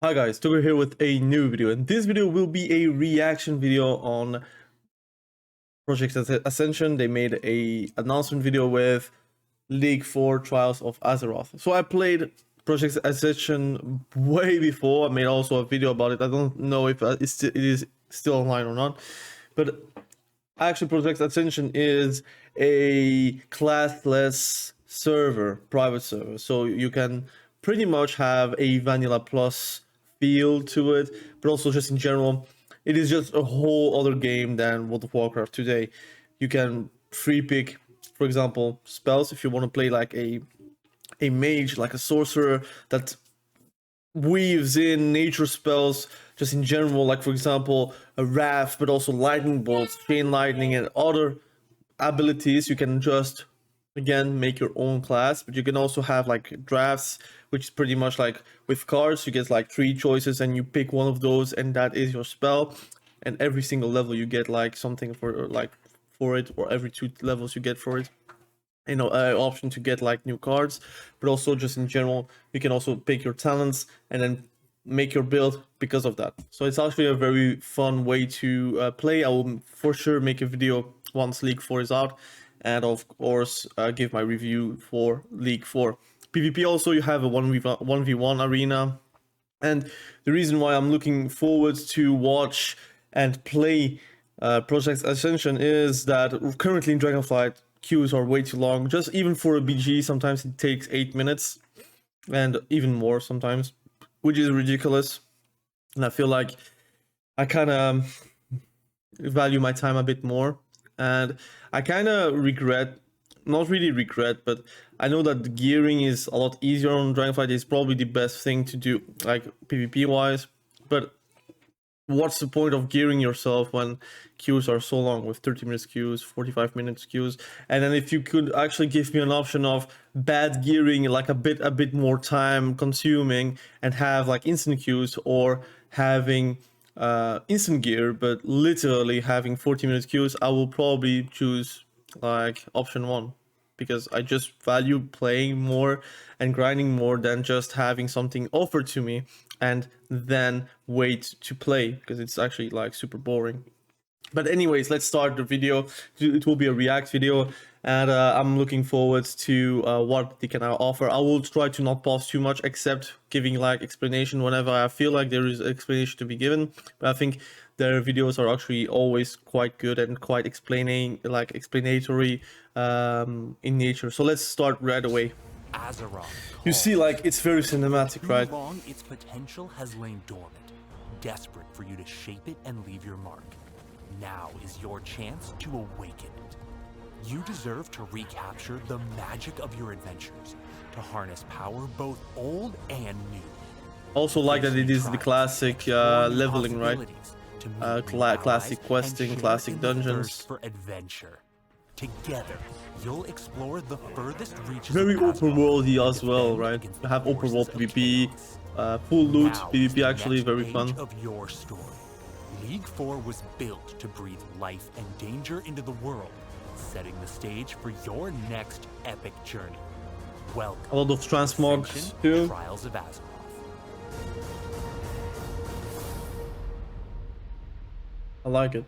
Hi guys, Tucker here with a new video, and this video will be a reaction video on Project Ascension. They made a announcement video with League 4 Trials of Azeroth. So I played Project Ascension way before. I made also a video about it. I don't know if it is still online or not, but actually Project Ascension is a classless server, private server. So you can pretty much have a vanilla plus feel to it, but also just in general, it is just a whole other game than World of Warcraft today. You can free pick, for example, spells if you want to play like a mage, like a sorcerer that weaves in nature spells just in general, like for example a wrath, but also lightning bolts, chain lightning, and other abilities. You can just again make your own class, but you can also have like drafts, which is pretty much like with cards you get like 3 choices and you pick one of those and that is your spell, and every single level you get like something for it, or every 2 levels you get for it, you know, option to get like new cards. But also just in general you can also pick your talents and then make your build because of that. So it's actually a very fun way to play. I will for sure make a video once League 4 is out, and of course give my review for League 4. PvP also, you have a 1v1 arena, and the reason why I'm looking forward to watch and play Project Ascension is that currently in Dragonflight queues are way too long. Just even for a BG sometimes it takes 8 minutes and even more sometimes, which is ridiculous, and I feel like I kind of value my time a bit more. And I kind of regret, not really regret, but I know that the gearing is a lot easier on Dragonflight. It's probably the best thing to do, like PvP wise. But what's the point of gearing yourself when queues are so long, with 30 minutes queues, 45 minutes queues? And then if you could actually give me an option of bad gearing, like a bit more time consuming, and have like instant queues, or having instant gear but literally having 40 minutes queues, I will probably choose like option 1, because I just value playing more and grinding more than just having something offered to me and then wait to play, because it's actually like super boring. But anyways, let's start the video. It will be a react video, and I'm looking forward to what they can offer. I will try to not pause too much, except giving like explanation whenever I feel like there is explanation to be given. But I think their videos are actually always quite good and quite explanatory in nature. So let's start right away. AZEROTH. You see, like, it's very cinematic, right? Too long, its potential has lain dormant, desperate for you to shape it and leave your mark. Now is your chance to awaken it. You deserve to recapture the magic of your adventures, to harness power both old and new. Also like that it is the classic leveling, right? Classic questing, classic dungeons. For adventure. Together, you'll explore the furthest reaches. Very open worldy as well, right? You have open world PvP, full loot PvP, actually very fun. Of your story. League 4 was built to breathe life and danger into the world, setting the stage for your next epic journey. Welcome. A lot of transmogs too. Trials of Azeroth. I like it.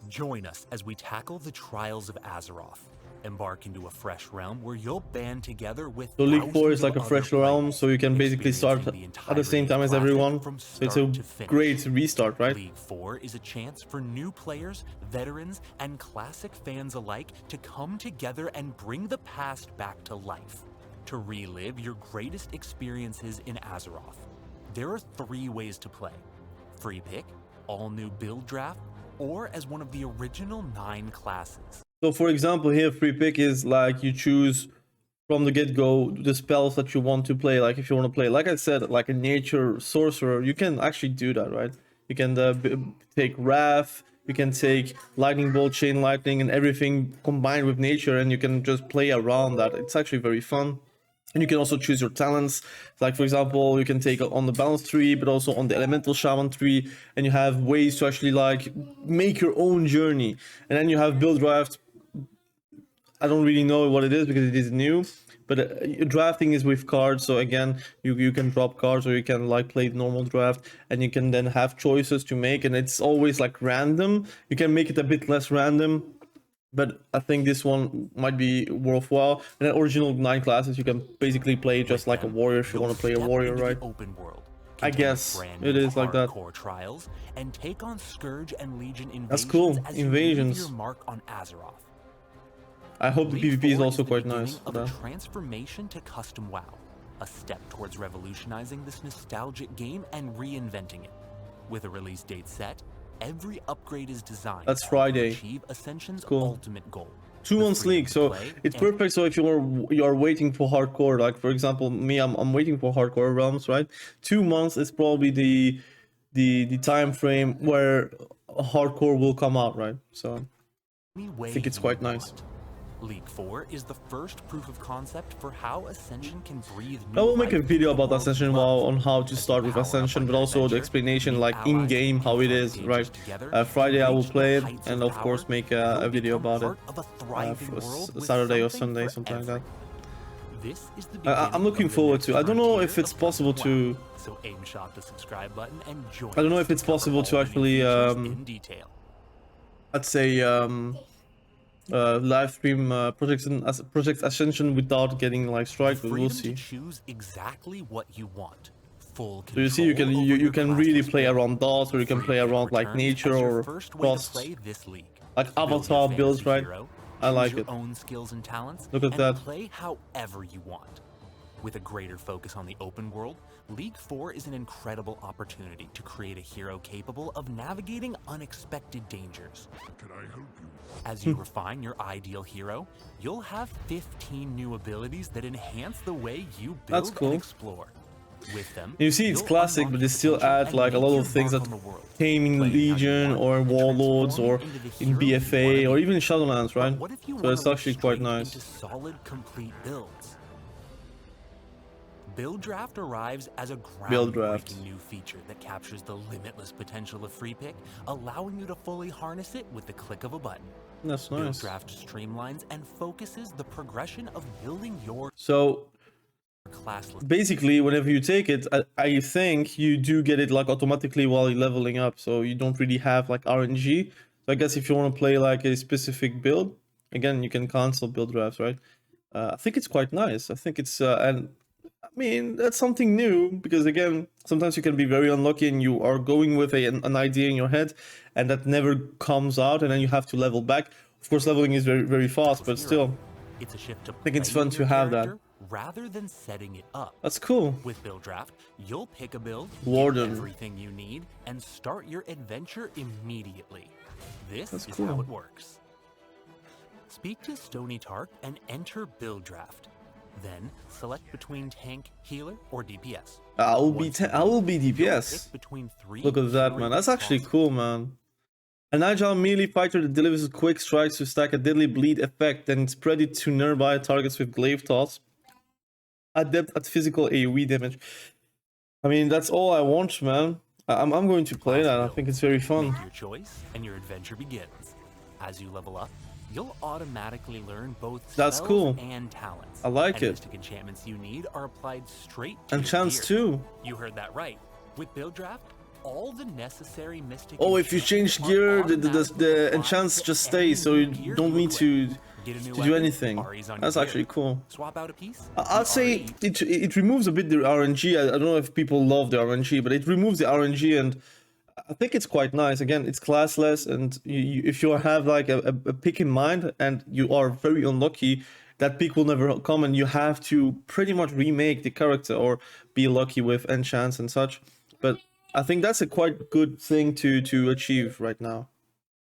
Join us as we tackle the trials of Azeroth. Embark into a fresh realm where you'll band together with. So League 4 is like a fresh realm, so you can basically start at the same time as everyone. So it's a great restart, right? League 4 is a chance for new players, veterans, and classic fans alike to come together and bring the past back to life. To relive your greatest experiences in Azeroth, there are 3 ways to play: free pick, all new build draft, or as one of the original 9 classes. So for example here, free pick is like you choose from the get-go the spells that you want to play. Like if you want to play, like I said, like a nature sorcerer, you can actually do that, right? You can take wrath, you can take lightning bolt, chain lightning, and everything combined with nature, and you can just play around that. It's actually very fun. And you can also choose your talents. Like for example, you can take on the balance tree, but also on the elemental shaman tree, and you have ways to actually like make your own journey. And then you have build draft. I don't really know what it is because it is new, but drafting is with cards. So again, you can drop cards, or you can like play normal draft, and you can then have choices to make, and it's always like random. You can make it a bit less random, but I think this one might be worthwhile. And the original 9 classes, you can basically play just like a warrior if you want to play a warrior, right? Open world. I guess it is like that. Trials and take on Scourge and Legion invasions. That's cool. As Invasions. you leave your mark on AZEROTH. I hope the PvP is also quite nice. Of a transformation to custom WoW, a step towards revolutionizing this nostalgic game and reinventing it. With a release date set, every upgrade is designed That's Friday. to achieve Ascension's Cool. ultimate goal. 2 months league, so it's perfect. So if you are waiting for hardcore, like for example me, I'm waiting for hardcore realms, right? 2 months is probably the time frame where hardcore will come out, right? So I think it's quite nice. League 4 is the first proof of concept for how Ascension can breathe new I will make a life video into the about world's Ascension love. WoW on how to start with Ascension, but also the explanation like in game how it is, right? Friday I will play it, and of course make a video about it Saturday or Sunday, something like that. This is the I'm looking forward to. I don't know if it's possible to. So aim shot the subscribe button and join. I don't know if it's possible to actually I'd say live stream Project Ascension without getting like strike, but we'll see. Choose exactly what you want. Full So you see, you can really play around dots, or you can play around like nature or costs, like avatar builds, right? I like it. Own skills and talents. Look at that. Play however you want. With a greater focus on the open world, League 4 is an incredible opportunity to create a hero capable of navigating unexpected dangers. Can I help you? As you refine your ideal hero, you'll have 15 new abilities that enhance the way you build and explore. With them, you see, it's classic, but they still add like a lot of things that came in Legion or Warlords or in BFA or even Shadowlands, right? So it's actually quite nice. Solid, complete builds. Build Draft arrives as a Build groundbreaking new feature that captures the limitless potential of free pick, allowing you to fully harness it with the click of a button. That's nice. Build Draft streamlines and focuses the progression of building your class. Basically, whenever you take it, I think you do get it like automatically while you're leveling up, so you don't really have like RNG. So I guess if you want to play like a specific build, again, you can cancel build drafts, right? I think it's quite nice. I think it's and I mean, that's something new, because again, sometimes you can be very unlucky and you are going with an idea in your head and that never comes out, and then you have to level back. Of course, leveling is very, very fast, but still, it's a shift to I think it's fun to have that. Rather than setting it up. That's cool. With Build Draft, you'll pick a build, Warden, get everything you need, and start your adventure immediately. This is cool. how it works. Speak to Stony Tark and enter Build Draft. Then select between tank, healer, or DPS. I will be DPS. Look at that, man. That's actually cool, man. An agile melee fighter that delivers quick strikes to stack a deadly bleed effect, then spread it to nearby targets with glaive toss. Adept at physical AoE damage. I mean, that's all I want, man. I'm going to play that. I think it's very fun. Make your choice, and your adventure begins. As you level up, you'll automatically learn both spells and talents. I like it. Mystic enchantments you need are applied straight to enchants too. You heard that right. With Build Draft, all the necessary mystic. Oh, if you change gear, the enchants just stay, so you don't need to do anything. That's actually cool. Swap out a piece. I'd say it removes a bit the RNG. I don't know if people love the RNG, but it removes the RNG, and I think it's quite nice. Again, it's classless, and if you have like a pick in mind and you are very unlucky, that pick will never come, and you have to pretty much remake the character or be lucky with enchants and such. But I think that's a quite good thing to achieve right now.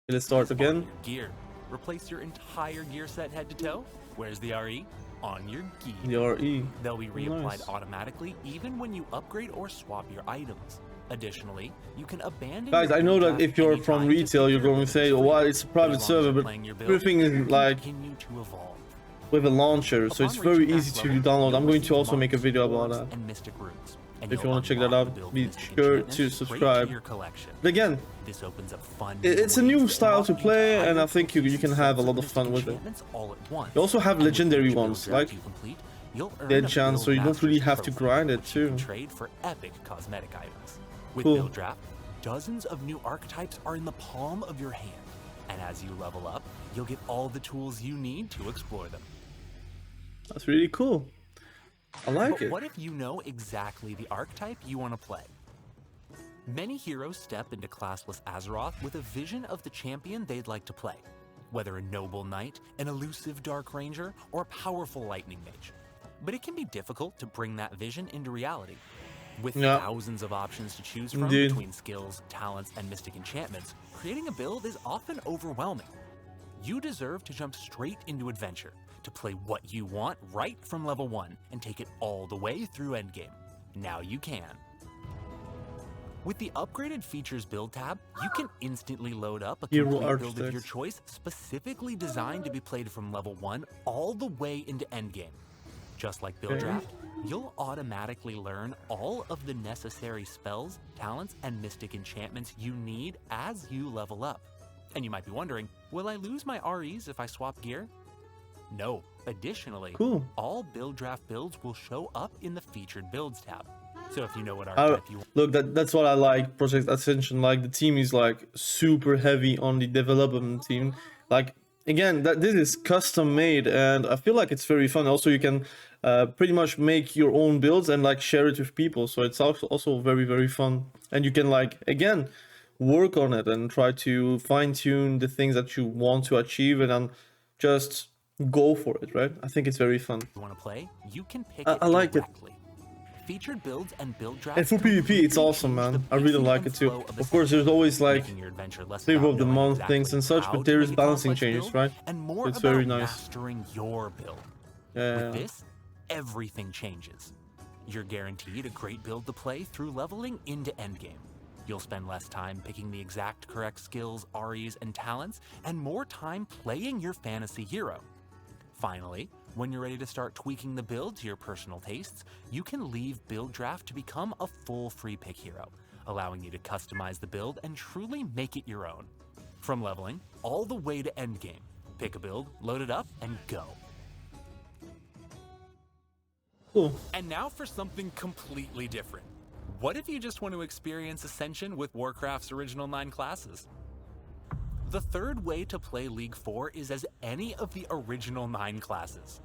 Let's start again. Gear. Replace your entire gear set head to toe. Where's the RE? On your gear. The RE. They'll be reapplied automatically even when you upgrade or swap your items. Additionally, you can abandon. Guys, I know that if you're from retail, you're going to say, "Oh, well, it's a private server," but everything is like with a launcher, so it's very easy to download. I'm going to also make a video about that. If you want to check that out, be sure to subscribe. But again, it's a new style to play, and I think you can have a lot of fun with it. You also have legendary ones, like you'll earn dead a chance, build so you don't master's really have to trophy, grind it which you too. can trade for epic cosmetic items. With Cool. build draft, dozens of new archetypes are in the palm of your hand, and as you level up, you'll get all the tools you need to explore them. That's really cool. I like But it. what if you know exactly the archetype you want to play? Many heroes step into classless AZEROTH with a vision of the champion they'd like to play, whether a noble knight, an elusive dark ranger, or a powerful lightning mage. But it can be difficult to bring that vision into reality. With thousands of options to choose from between skills, talents, and mystic enchantments, creating a build is often overwhelming. You deserve to jump straight into adventure, to play what you want right from level 1 and take it all the way through endgame. Now you can. With the upgraded features build tab, you can instantly load up a complete build of your choice specifically designed to be played from level 1 all the way into endgame. Just like build draft, you'll automatically learn all of the necessary spells, talents, and mystic enchantments you need as you level up. And you might be wondering, will I lose my REs if I swap gear? No. Additionally, all build draft builds will show up in the featured builds tab. So if you know what archetype you want. Look, that's what I like. Project Ascension, like the team is like super heavy on the development team. Like again, this is custom made, and I feel like it's very fun. Also, you can pretty much make your own builds and like share it with people. So it's also very fun, and you can like again work on it and try to fine tune the things that you want to achieve, and then just go for it, right? I think it's very fun. You want to play? You can pick I like directly. Featured builds and build drafts. And for PvP, it's awesome, man. I really like it too. Of course, there's always like flavor of the month things and such, but there is balancing changes, right? And more it's very nice. Mastering your build. With this, everything changes. You're guaranteed a great build to play through leveling into endgame. You'll spend less time picking the exact correct skills, REs, and talents, and more time playing your fantasy hero. Finally, when you're ready to start tweaking the build to your personal tastes, you can leave build draft to become a full free pick hero, allowing you to customize the build and truly make it your own. From leveling all the way to endgame, pick a build, load it up, and go. Cool. And now for something completely different. What if you just want to experience Ascension with Warcraft's original 9 classes? The third way to play League 4 is as any of the original 9 classes.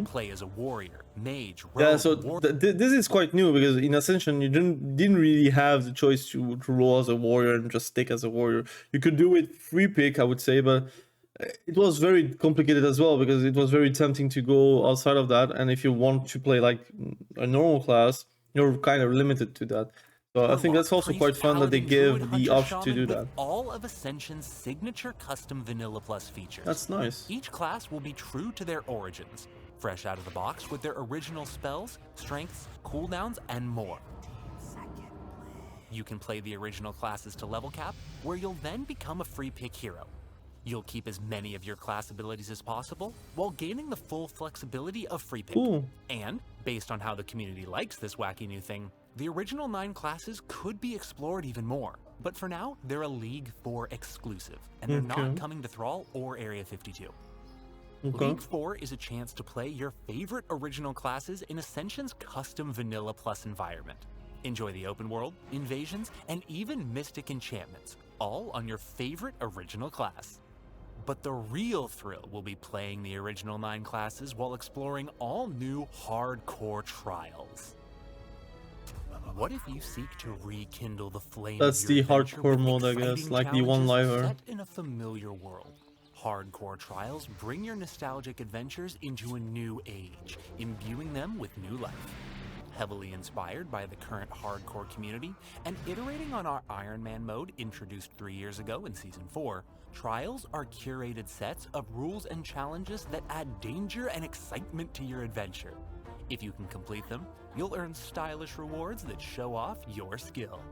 Play as a warrior, mage, rogue, so this is quite new, because in Ascension you didn't really have the choice to roll as a warrior and just stick as a warrior. You could do it free pick, I would say, but it was very complicated as well, because it was very tempting to go outside of that, and if you want to play like a normal class, you're kind of limited to that. So I think that's also quite fun that they give the option to do that. All of Ascension's signature custom Vanilla Plus features. That's nice. Each class will be true to their origins, fresh out of the box with their original spells, strengths, cooldowns, and more. You can play the original classes to level cap, where you'll then become a free pick hero. You'll keep as many of your class abilities as possible, while gaining the full flexibility of free pick. And, based on how the community likes this wacky new thing, the original 9 classes could be explored even more, but for now, they're a League 4 exclusive, and they're not coming to Thrall or Area 52. League 4 is a chance to play your favorite original classes in Ascension's custom Vanilla Plus environment. Enjoy the open world, invasions, and even mystic enchantments, all on your favorite original class. But the real thrill will be playing the original 9 classes while exploring all new hardcore trials. What if you seek to rekindle the flame That's of your the hardcore with mode, I guess, exciting like the one challenges liver. set in a familiar world? Hardcore trials bring your nostalgic adventures into a new age, imbuing them with new life. Heavily inspired by the current hardcore community and iterating on our Iron Man mode introduced 3 years ago in Season 4, trials are curated sets of rules and challenges that add danger and excitement to your adventure. If you can complete them, you'll earn stylish rewards that show off your skill.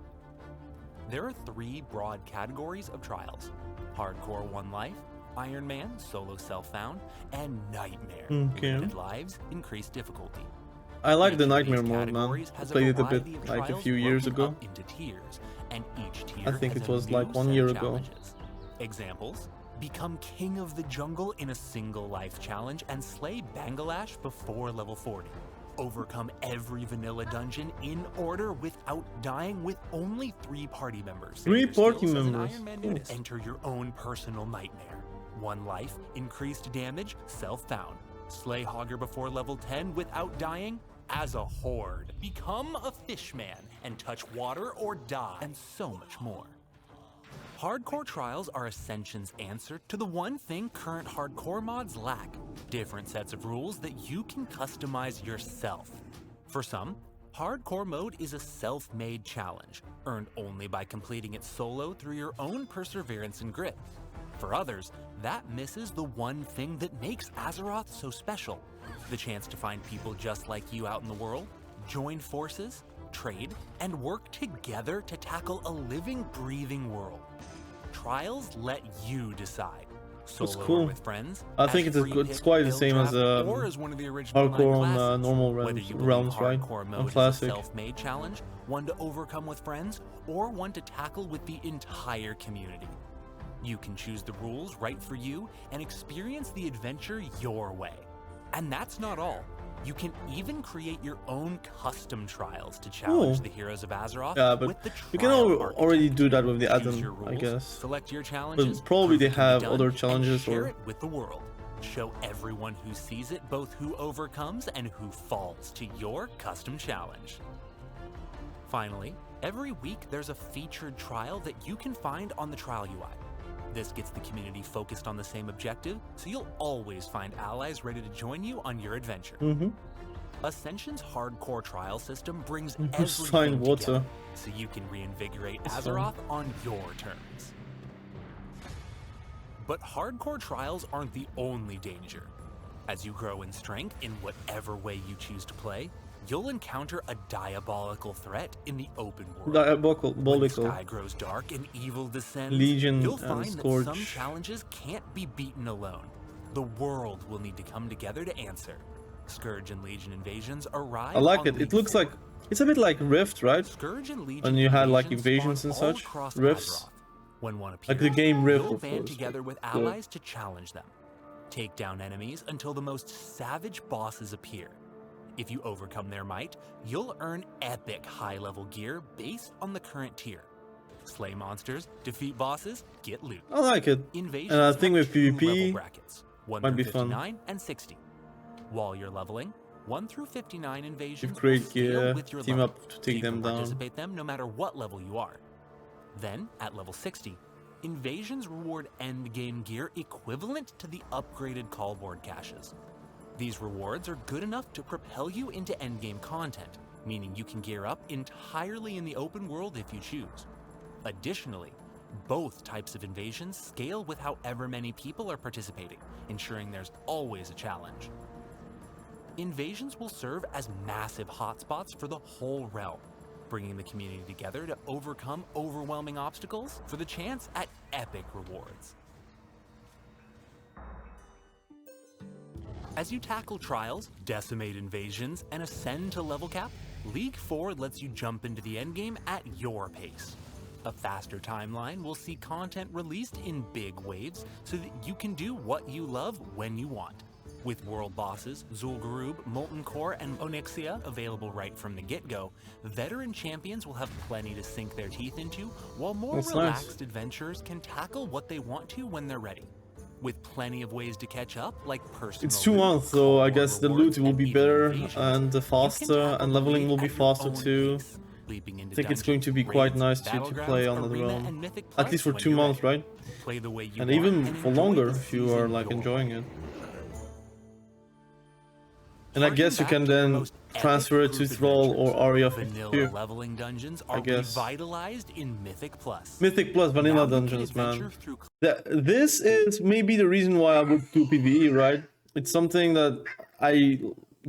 There are 3 broad categories of trials: Hardcore One Life, Iron Man Solo Self-Found, and Nightmare. Limited lives, increased difficulty. I like the Nightmare mode, man. I played it a bit like a few years ago. Into tiers, and each tier I think has it a was new like 1 set year of ago. challenges. Examples: Become king of the jungle in a single life challenge and slay Bangladesh before level 40. Overcome every vanilla dungeon in order without dying with only 3 party members. 3 Save your party skills as an members. Iron Man Cool. unit. Enter your own personal nightmare. 1 life, increased damage, self-found. Slay Hogger before level 10 without dying as a horde. Become a fishman and touch water or die, and so much more. Hardcore trials are Ascension's answer to the one thing current hardcore mods lack: different sets of rules that you can customize yourself. For some, hardcore mode is a self-made challenge, earned only by completing it solo through your own perseverance and grit. For others, that misses the one thing that makes AZEROTH so special: the chance to find people just like you out in the world, join forces, trade, and work together to tackle a living, breathing world. Trials let you decide. Solo That's cool. or with friends. I think it's quite the same as or as one of the original hardcore 9 on classes. normal Whether you realms, right? hardcore On mode is a classic. self-made challenge, one to overcome with friends, or one to tackle with the entire community. You can choose the rules right for you and experience the adventure your way. And that's not all. You can even create your own custom trials to challenge Cool. the heroes of AZEROTH Yeah, but with the you can trial already architect. do that with the Choose add-on, your I rules, guess. select your challenges, But probably prove they it can be have done, other and challenges share or... it with the world. Show everyone who sees it both who overcomes and who falls to your custom challenge. Finally, every week there's a featured trial that you can find on the trial UI. This gets the community focused on the same objective, so you'll always find allies ready to join you on your adventure. Ascension's hardcore trial system brings everything water. together, so you can reinvigorate AZEROTH on your terms. But hardcore trials aren't the only danger. As you grow in strength in whatever way you choose to play, you'll encounter a diabolical threat in the open world. When the sky grows dark and evil descends, Legion you'll and find that Scourge. some challenges can't be beaten alone. The world will need to come together to answer. Scourge and Legion invasions arrive. I like on it. It League looks 4. like it's a bit like Rift, right? Scourge and Legion When you had like invasions invasions and spawn all such, across rifts. AZEROTH. When one appears, Like the game Rift, you'll of band course, together with but- allies to challenge them. Take down enemies until the most savage bosses appear. If you overcome their might, you'll earn epic high-level gear based on the current tier. Slay monsters, defeat bosses, get loot. I like it. Invasions And I think have with 2 level PvP, brackets, 1 might through be fun. 59 and 60. While you're leveling, 1 through 59 invasions With great will scale gear, with your team level, up to so take you them can down. participate them no matter what level you are. Then, at level 60, invasions reward endgame gear equivalent to the upgraded call board caches. These rewards are good enough to propel you into endgame content, meaning you can gear up entirely in the open world if you choose. Additionally, both types of invasions scale with however many people are participating, ensuring there's always a challenge. Invasions will serve as massive hotspots for the whole realm, bringing the community together to overcome overwhelming obstacles for the chance at epic rewards. As you tackle trials, decimate invasions, and ascend to level cap, League 4 lets you jump into the endgame at your pace. A faster timeline will see content released in big waves so that you can do what you love when you want. With world bosses, Zul'Gurub, Molten Core, and Onyxia available right from the get-go, veteran champions will have plenty to sink their teeth into, while more That's relaxed nice. adventurers can tackle what they want to when they're ready. With plenty of ways to catch up, like personal It's 2 loot, months, so call I board guess the rewards, loot will and be even better invasions, and you can faster, tackle and the leveling league will be at your faster own too. pace, leaping into I think it's going to dungeons, be quite raids, nice to play battlegrounds, on the arena, realm. and Mythic At least for Plus 2 when you're months, ready. right? Play the way you And want even and for enjoy longer the if you are season like your enjoying way. it. And I Harken guess you back can to their then most epic transfer it to group Thrall or adventures. Aria Vanilla here. leveling dungeons I are guess. revitalized in Mythic Plus. Mythic Plus Vanilla Now you can Dungeons, man. adventure through This is maybe the reason why I would do PvE, right? It's something that I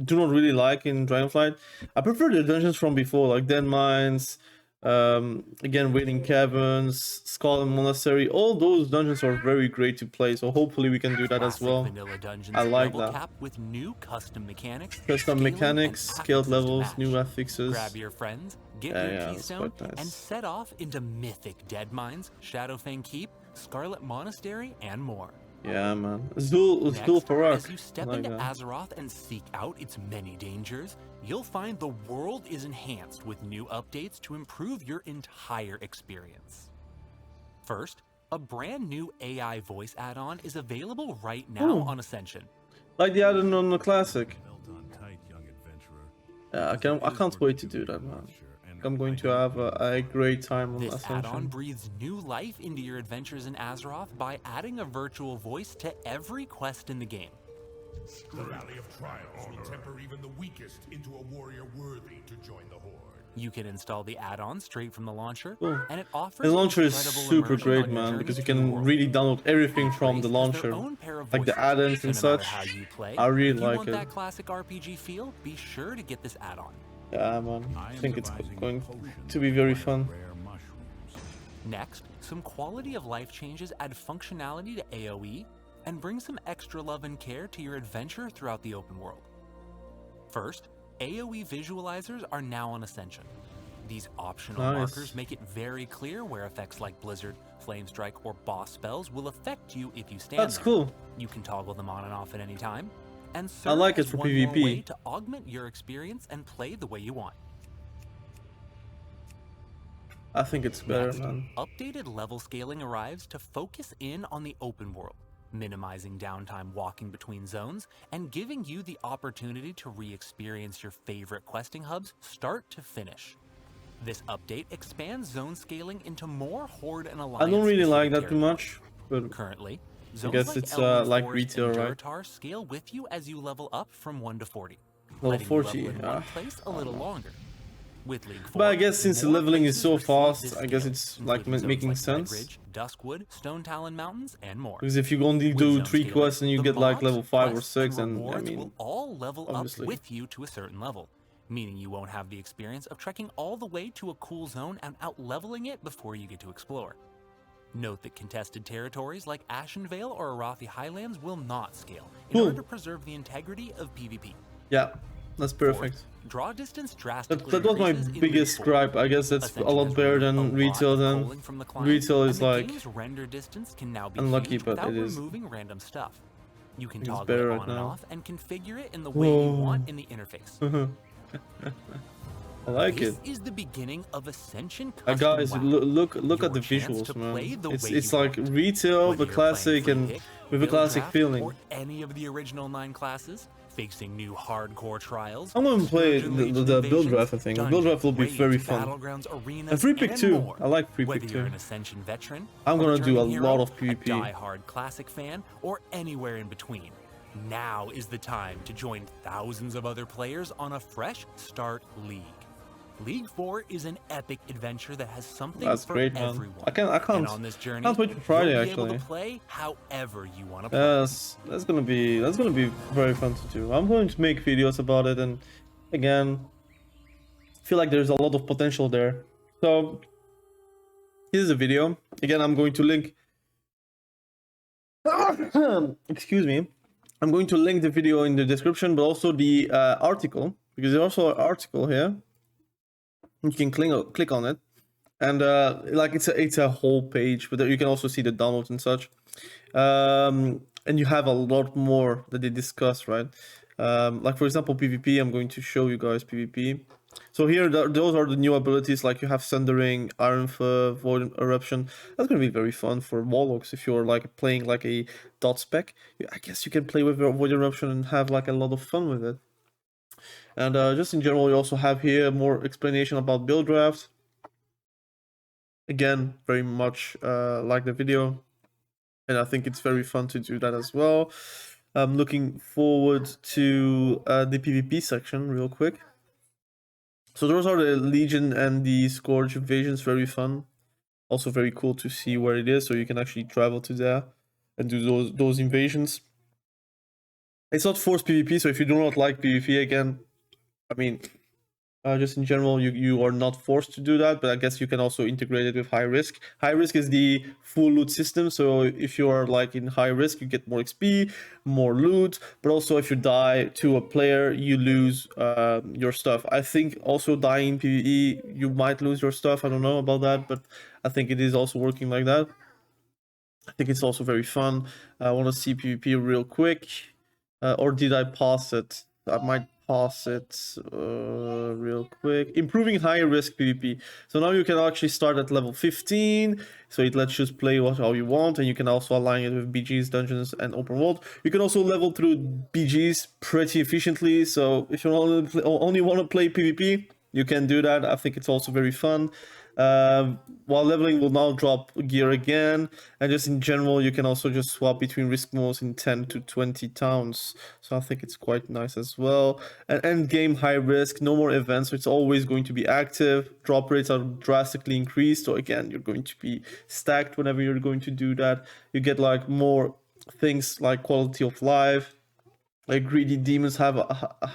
do not really like in Dragonflight. I prefer the dungeons from before, like Den Mines, Again, Waiting Caverns, Skull and Monastery, all those dungeons are very great to play, so hopefully we can do that as Classic well. vanilla dungeons I like level that. cap with new custom mechanics, Custom scaling, mechanics, and scaled affixes to levels, match. new affixes. Grab your friends, get Yeah, your yeah, that's keystone, quite nice. and set off into mythic Dead Mines, Shadowfang Keep, Scarlet Monastery, and more. Yeah, man. Zul Next, Farak. as you step Like into that. AZEROTH and seek out its many dangers, you'll find the world is enhanced with new updates to improve your entire experience. First, a brand new AI voice add-on is available right now Ooh. on Ascension. Like the add-on on the classic. Belt on tight, young adventurer. Yeah, I can't wait to do that, man. I'm going to have a great time on This add-on Ascension. breathes new life into your adventures in AZEROTH by adding a virtual voice to every quest in the game. The Rally of Trials will temper even the weakest into a warrior worthy to join the Horde. You can install the add-on straight from the launcher, Cool. and it offers The launcher is incredible super immersion great, on your man, journey because you through the can world. really download everything Each from race the has their launcher. own pair of Like the voices, add-ons so and no matter such. how you play, I really if you like want it. that classic RPG feel, be sure to get this add-on. Yeah, man. I I am think it's devising a going potion to be very of fun. rare mushrooms. Next, some quality of life changes add functionality to AoE and bring some extra love and care to your adventure throughout the open world. First, AoE visualizers are now on Ascension. These optional Nice. markers make it very clear where effects like Blizzard, Flame Strike, or boss spells will affect you if you stand That's there. cool. You can toggle them on and off at any time, and I serve like it as for one more PvP. way to augment your experience and play the way you want. I think it's better, Next, man. updated level scaling arrives to focus in on the open world, minimizing downtime walking between zones and giving you the opportunity to re-experience your favorite questing hubs start to finish. This update expands zone scaling into more Horde and Alliance. I don't really like that specific too much, but Currently, zones guess like it's, Elven like Forest retail, and right? Durotar scale with you as you level up from 1 to 40, level letting 40. you level in one place a little longer. With League 4, But I guess since the more leveling is places so receive fast, this I guess scale, it's like including zones making like sense. Redridge, Duskwood, Stone Talon Mountains, and more. Because if you only With do zone 3 scaling, quests and you the get like mobs, level 5 or quests, 6, and and I rewards mean, will all level obviously. up with you to a certain level, meaning you won't have the experience of trekking all the way to a cool zone and out-leveling it before you get to explore. Note that contested territories like Ashenvale or Arathi Highlands will not scale in Cool. order to preserve the integrity of PvP. Yeah, that's perfect. Fourth, draw distance drastically That was my increases in League biggest 4. gripe. I guess that's a Ascension lot has better removed a than lot retail of then. polling from the client, Retail and is the like game's render distance can now be unlucky, changed but without it is. removing random stuff. You can It's toggle better it right on and now. off and configure it in the way you Whoa. want in the interface. I like This it. is the beginning of Ascension Custom Guys, WoW. look at Your the chance visuals, to man. play the way It's you like want. retail, Whether the you're classic, playing and free pick, with a build classic draft, feeling. or any of the original 9 classes, facing new hardcore trials. I'm gonna play Scourge and the Legion build invasions, draft, I think. The build dungeons, draft will be raids, very fun. Battlegrounds, arenas, And free pick and too. more. I like free Whether pick you're too. an Ascension veteran, I'm a gonna do a returning hero, lot of PvP. a die-hard classic fan, or anywhere in between. Now is the time to join thousands of other players on a fresh start league. League 4 is an epic adventure that has something That's for great, man. everyone. I can't And on this journey, can't wait for Friday, you'll be able actually. to play however you want to play. Yes, that's gonna be very fun to do. I'm going to make videos about it, and again, feel like there's a lot of potential there. So here's a video. Again, I'm going to link. Excuse me. I'm going to link the video in the description, but also the article, because there's also an article here. You can click on it, and like it's a whole page, but you can also see the downloads and such. And you have a lot more that they discuss, right? Like for example, PvP. I'm going to show you guys PvP. So here, those are the new abilities. Like you have Sundering, Iron Fur, Void Eruption. That's gonna be very fun for warlocks if you're like playing like a dot spec. I guess you can play with Void Eruption and have like a lot of fun with it. And just in general, you also have here more explanation about build drafts. Again, very much like the video, and I think it's very fun to do that as well. I'm looking forward to the PvP section real quick. So those are the Legion and the Scourge invasions, very fun. Also very cool to see where it is, so you can actually travel to there and do those invasions. It's not forced PvP, so if you do not like PvP, again, I mean, Just in general, you are not forced to do that, but I guess you can also integrate it with high risk. High risk is the full loot system, so if you are like in high risk, you get more XP, more loot, but also if you die to a player, you lose your stuff. I think also dying in PvE, you might lose your stuff. I don't know about that, but I think it is also working like that. I think it's also very fun. I want to see PvP real quick. Or did I pause it? I might pause it real quick. Improving high risk PvP. So now you can actually start at level 15. So it lets you play how you want, and you can also align it with BGs, dungeons, and open world. You can also level through BGs pretty efficiently. So if you only want to play PvP, you can do that. I think it's also very fun. While leveling will now drop gear again, and just in general you can also just swap between risk modes in 10 to 20 towns, so I think it's quite nice as well. And end game high risk, no more events, so it's always going to be active. Drop rates are drastically increased, so again you're going to be stacked whenever you're going to do that. You get like more things like quality of life. Like greedy demons have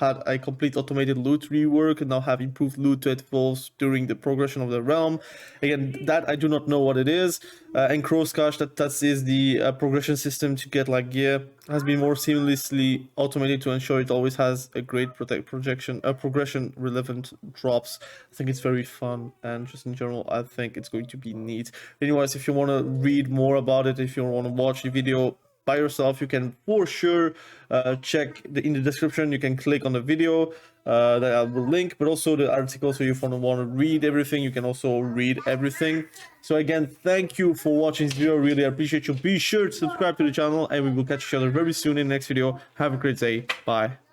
had a complete automated loot rework and now have improved loot to evolve during the progression of the realm. Again, that I do not know what it is. And Crowscash, that is the progression system to get like gear, has been more seamlessly automated to ensure it always has a great progression relevant drops. I think it's very fun, and just in general, I think it's going to be neat. Anyways, if you want to read more about it, if you want to watch the video by yourself, you can for sure check in the description. You can click on the video that I will link, but also the article. So if you want to read everything, you can also read everything. So again, thank you for watching this video. Really appreciate you. Be sure to subscribe to the channel, and we will catch each other very soon in the next video. Have a great day. Bye.